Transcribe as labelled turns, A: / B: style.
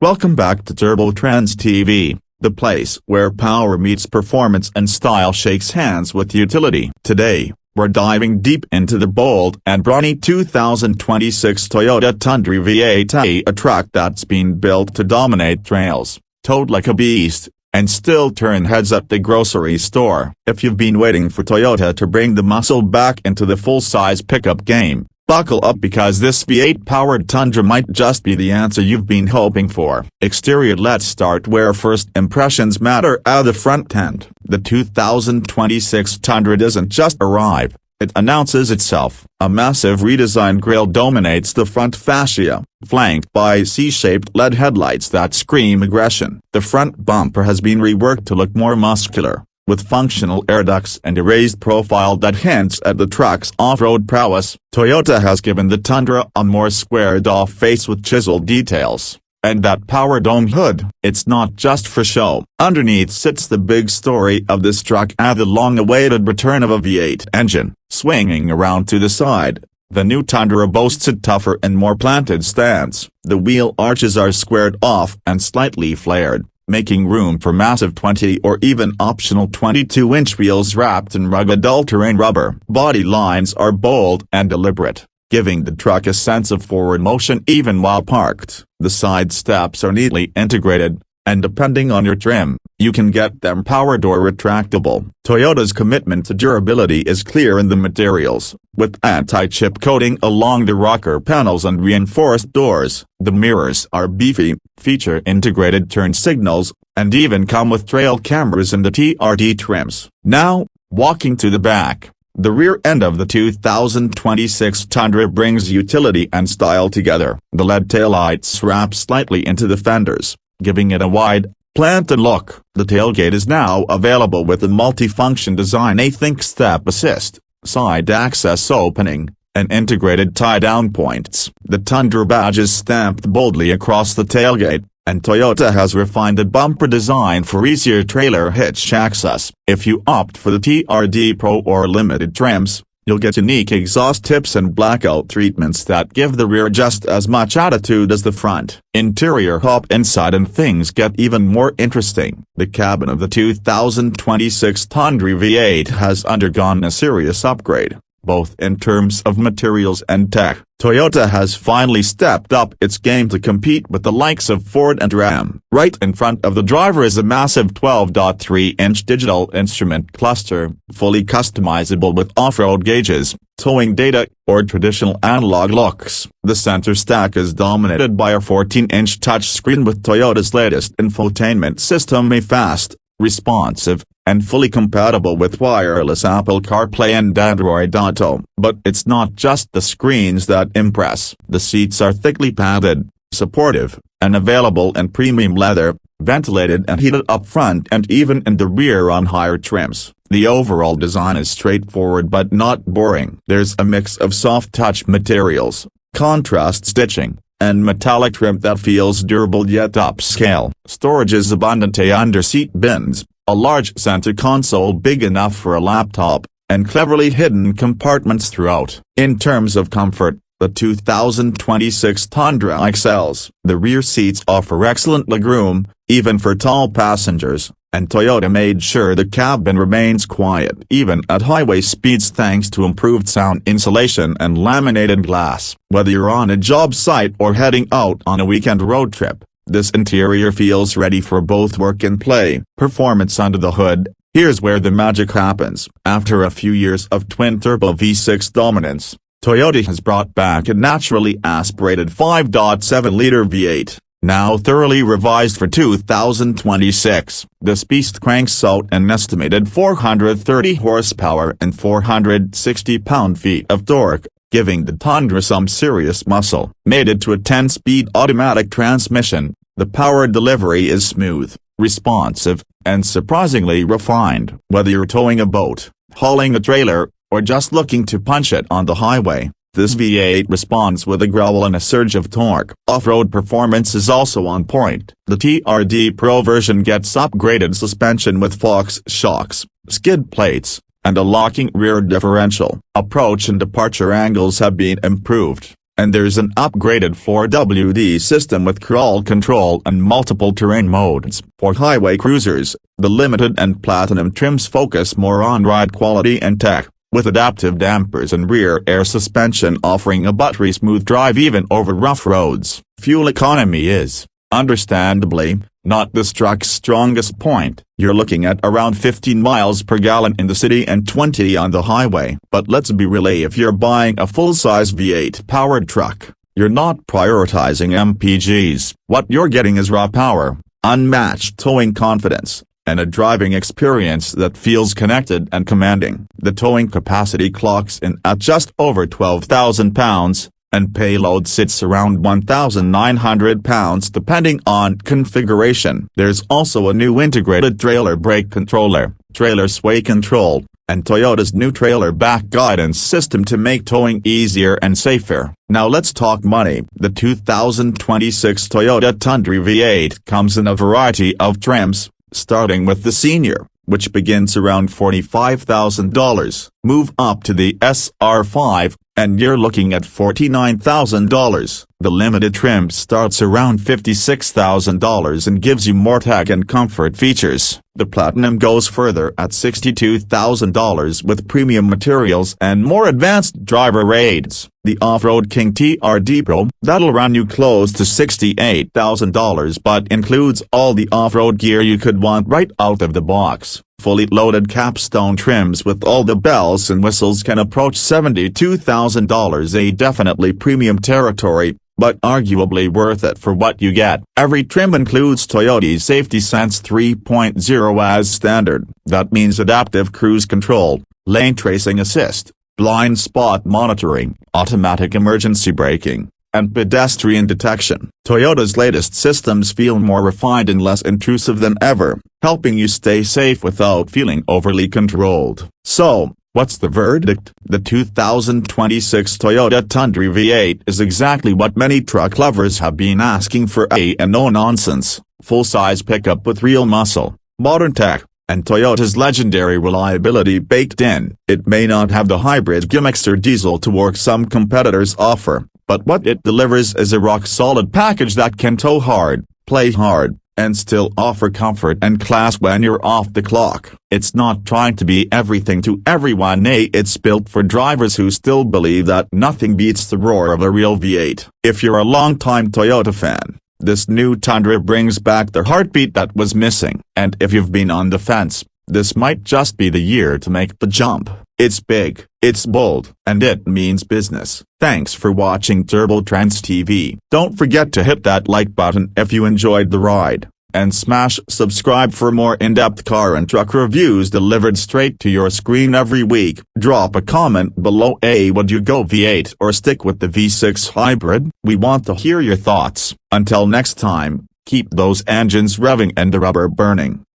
A: Welcome back to Turbo Trendz TV, the place where power meets performance and style shakes hands with utility. Today, we're diving deep into the bold and brawny 2026 Toyota Tundra V8, a truck that's been built to dominate trails, towed like a beast, and still turn heads at the grocery store. If you've been waiting for Toyota to bring the muscle back into the full-size pickup game, buckle up because this V8-powered Tundra might just be the answer you've been hoping for. Exterior. Let's start where first impressions matter, at the front end. The 2026 Tundra doesn't just arrive, it announces itself. A massive redesigned grille dominates the front fascia, flanked by C-shaped LED headlights that scream aggression. The front bumper has been reworked to look more muscular, with functional air ducts and a raised profile that hints at the truck's off-road prowess. Toyota has given the Tundra a more squared-off face with chiseled details, and that power dome hood. It's not just for show. Underneath sits the big story of this truck, and the long-awaited return of a V8 engine. Swinging around to the side, the new Tundra boasts a tougher and more planted stance. The wheel arches are squared off and slightly flared, making room for massive 20 or even optional 22-inch wheels wrapped in rugged all-terrain rubber. Body lines are bold and deliberate, giving the truck a sense of forward motion even while parked. The side steps are neatly integrated, and depending on your trim, you can get them powered or retractable. Toyota's commitment to durability is clear in the materials, with anti-chip coating along the rocker panels and reinforced doors. The mirrors are beefy, feature integrated turn signals, and even come with trail cameras in the TRD trims. Now, walking to the back, the rear end of the 2026 Tundra brings utility and style together. The LED taillights wrap slightly into the fenders, giving it a wide, planted look. The tailgate is now available with a multi-function design: a think step assist, side access opening, and integrated tie-down points. The Tundra badge is stamped boldly across the tailgate, and Toyota has refined the bumper design for easier trailer hitch access. If you opt for the TRD Pro or Limited trims, you'll get unique exhaust tips and blackout treatments that give the rear just as much attitude as the front. Interior. Hop inside and things get even more interesting. The cabin of the 2026 Tundra V8 has undergone a serious upgrade, both in terms of materials and tech. Toyota has finally stepped up its game to compete with the likes of Ford and Ram. Right in front of the driver is a massive 12.3-inch digital instrument cluster, fully customizable with off-road gauges, towing data, or traditional analog looks. The center stack is dominated by a 14-inch touchscreen with Toyota's latest infotainment system, a fast, responsive, and fully compatible with wireless Apple CarPlay and Android Auto. But it's not just the screens that impress. The seats are thickly padded, supportive, and available in premium leather, ventilated and heated up front and even in the rear on higher trims. The overall design is straightforward but not boring. There's a mix of soft-touch materials, contrast stitching, and metallic trim that feels durable yet upscale. Storage is abundant: under-seat bins, a large center console big enough for a laptop, and cleverly hidden compartments throughout. In terms of comfort, the 2026 Tundra excels. The rear seats offer excellent legroom, even for tall passengers, and Toyota made sure the cabin remains quiet even at highway speeds thanks to improved sound insulation and laminated glass. Whether you're on a job site or heading out on a weekend road trip, this interior feels ready for both work and play. Performance under the hood. Here's where the magic happens. After a few years of twin-turbo V6 dominance, Toyota has brought back a naturally aspirated 5.7-liter V8, now thoroughly revised for 2026. This beast cranks out an estimated 430 horsepower and 460 pound-feet of torque, giving the Tundra some serious muscle. Mated to a 10-speed automatic transmission, the power delivery is smooth, responsive, and surprisingly refined. Whether you're towing a boat, hauling a trailer, or just looking to punch it on the highway, this V8 responds with a growl and a surge of torque. Off-road performance is also on point. The TRD Pro version gets upgraded suspension with Fox shocks, skid plates, and a locking rear differential. Approach and departure angles have been improved, And there's an upgraded 4WD system with crawl control and multiple terrain modes. For highway cruisers, the limited and platinum trims focus more on ride quality and tech, with adaptive dampers and rear air suspension offering a buttery-smooth drive even over rough roads. Fuel economy is, understandably, not this truck's strongest point. You're looking at around 15 miles per gallon in the city and 20 on the highway. But let's be real, if you're buying a full-size V8 powered truck, you're not prioritizing MPGs. What you're getting is raw power, unmatched towing confidence, and a driving experience that feels connected and commanding. The towing capacity clocks in at just over 12,000 pounds, and payload sits around 1,900 pounds depending on configuration. There's also a new integrated trailer brake controller, trailer sway control, and Toyota's new trailer back guidance system to make towing easier and safer. Now let's talk money. The 2026 Toyota Tundra V8 comes in a variety of trims, starting with the Senior, which begins around $45,000. Move up to the SR5, and you're looking at $49,000. The limited trim starts around $56,000 and gives you more tech and comfort features. The Platinum goes further at $62,000 with premium materials and more advanced driver aids. The Off-Road King TRD Pro, that'll run you close to $68,000 but includes all the off-road gear you could want right out of the box. Fully loaded Capstone trims with all the bells and whistles can approach $72,000, a definitely premium territory, but arguably worth it for what you get. Every trim includes Toyota's Safety Sense 3.0 as standard. That means adaptive cruise control, lane tracing assist, blind spot monitoring, automatic emergency braking, and pedestrian detection. Toyota's latest systems feel more refined and less intrusive than ever, helping you stay safe without feeling overly controlled. So, what's the verdict? The 2026 Toyota Tundra V8 is exactly what many truck lovers have been asking for: a no-nonsense, full-size pickup with real muscle, modern tech, and Toyota's legendary reliability baked in. It may not have the hybrid gimmicks or diesel torque some competitors offer, but what it delivers is a rock-solid package that can tow hard, play hard, and still offer comfort and class when you're off the clock. It's not trying to be everything to everyone. It's built for drivers who still believe that nothing beats the roar of a real V8. If you're a longtime Toyota fan, this new Tundra brings back the heartbeat that was missing. And if you've been on the fence, this might just be the year to make the jump. It's big, it's bold, and it means business. Thanks for watching Trendz TV. Don't forget to hit that like button if you enjoyed the ride, and smash subscribe for more in-depth car and truck reviews delivered straight to your screen every week. Drop a comment below. Would you go V8 or stick with the V6 hybrid? We want to hear your thoughts. Until next time, keep those engines revving and the rubber burning.